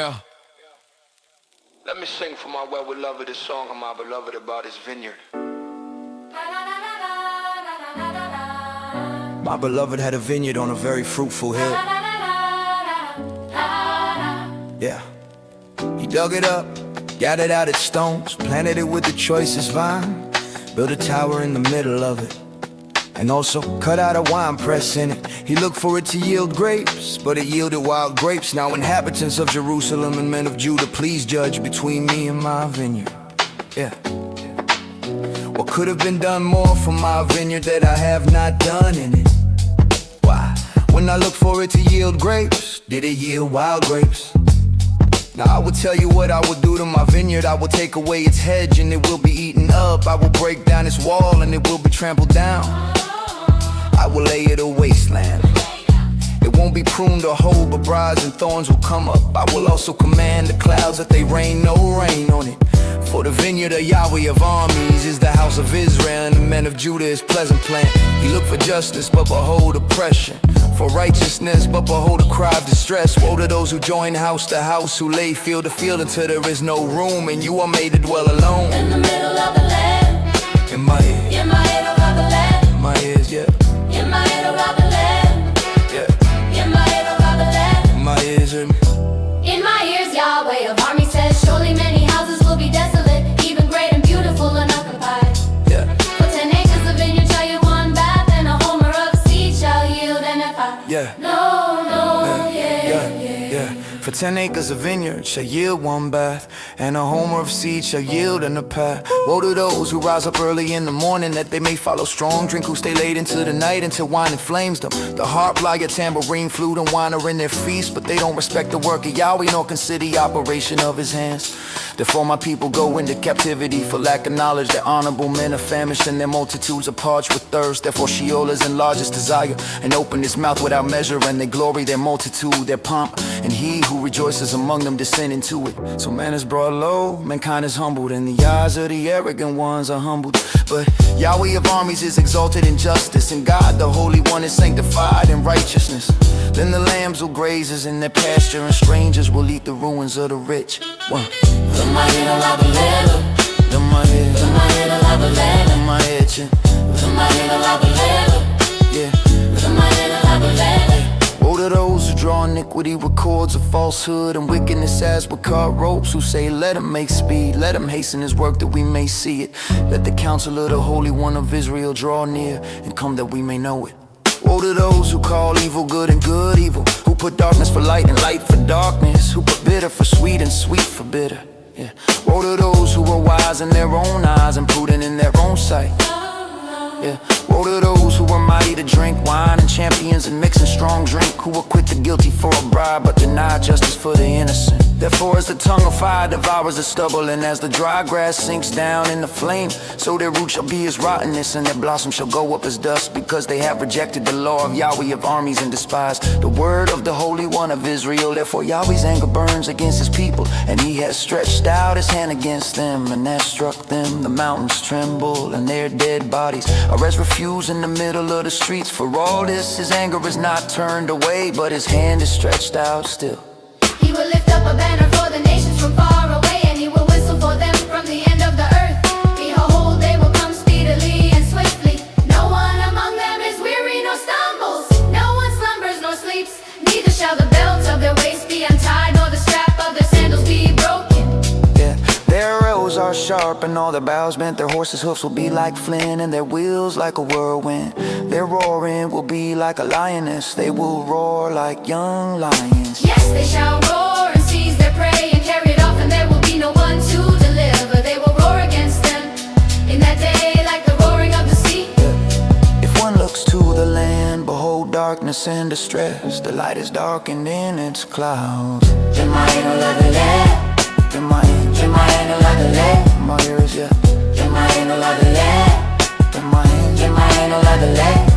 Yeah. Let me sing for my well-beloved this song of my beloved about his vineyard. My beloved had a vineyard on a very fruitful hill. Yeah. He dug it up, gathered out its stones, planted it with the choicest vine, built a tower in the middle of it, and also cut out a wine press in it. He looked for it to yield grapes, but it yielded wild grapes. Now inhabitants of Jerusalem and men of Judah, please judge between me and my vineyard. Yeah. What could have been done more for my vineyard that I have not done in it? Why? When I looked for it to yield grapes, did it yield wild grapes? Now I will tell you what I will do to my vineyard. I will take away its hedge and it will be eaten up. I will break down its wall and it will be trampled down. I will lay it a wasteland. It won't be pruned or hoed, but briars and thorns will come up. I will also command the clouds that they rain no rain on it. For the vineyard of Yahweh of armies is the house of Israel, and the men of Judah is pleasant plant. He looked for justice, but behold oppression, for righteousness, but behold a cry of distress. Woe to those who join house to house, who lay field to field until there is no room, and you are made to dwell alone. In the middle of the land, in my ear, in my middle of the land, in my ears, yeah. In my middle of the land, yeah. In my middle of the land, in my ears, in my ears, Yahweh of armies says, surely many houses will be desolate, even great and beautiful unoccupied. Yeah. For 10 acres of vineyard shall yield one bath, and a homer of seed shall yield an ephah. Yeah. Yeah. For 10 acres of vineyard shall yield one bath, and a homer of seed shall yield an ephah. Woe to those who rise up early in the morning, that they may follow strong drink, who stay late into the night until wine inflames them. The harp, lyre, tambourine, flute, and wine are in their feast, but they don't respect the work of Yahweh nor consider the operation of his hands. Therefore my people go into captivity for lack of knowledge. Their honorable men are famished, and their multitudes are parched with thirst. Therefore Sheol is in largest desire, and open his mouth without measure, and they glory their multitude, their pomp, and he who rejoices among them descend into it. So man is brought low, mankind is humbled, and the eyes of the arrogant ones are humbled. But Yahweh of armies is exalted in justice, and God the Holy One is sanctified in righteousness. Then the lambs will graze in their pasture, and strangers will eat the ruins of the rich. One. In my middle of the land, in my head, in my middle of the land, in my head, in my middle of the land, yeah. in my middle of the land. Woe to those who draw iniquity with cords of falsehood, and wickedness as with cut ropes, who say, let him make speed, let him hasten his work that we may see it. Let the counsel of the Holy One of Israel draw near, and come that we may know it. Woe to those who call evil good and good evil, who put darkness for light and light for darkness, who put bitter for sweet and sweet for bitter. Yeah. Woe to those who are wise in their own eyes and prudent in their own sight. Yeah. Woe to those who are mighty to drink wine, and champions in mixing strong drink, who acquit the guilty for a bribe but deny justice for the innocent. Therefore as the tongue of fire devours the stubble, and as the dry grass sinks down in the flame, so their root shall be as rottenness, and their blossom shall go up as dust, because they have rejected the law of Yahweh of armies and despised the word of the Holy One of Israel. Therefore Yahweh's anger burns against his people, and he has stretched out his hand against them, and has struck them. The mountains tremble, and their dead bodies are as refuse in the middle of the streets. For all this his anger is not turned away, but his hand is stretched out still. He will lift up a banner for the nations from far away, and he will whistle for them from the end of the earth. Behold, they will come speedily and swiftly. No one among them is weary nor stumbles. No one slumbers nor sleeps. Neither shall the belt of their waist be untied, nor the strap of their sandals be broken. Yeah, their arrows are sharp, and all their bows bent. Their horses' hoofs will be like flint, and their wheels like a whirlwind. Their roaring will be like a lioness. They will roar like young lions. Yes, they shall roar and seize their prey and carry it off, and there will be no one to deliver. They will roar against them in that day like the roaring of the sea. If one looks to the land, behold darkness and distress. The light is darkened in its clouds. In my middle of the land, In my middle of the land, in my ears, yeah. in my middle of the land, In my in my middle of the land.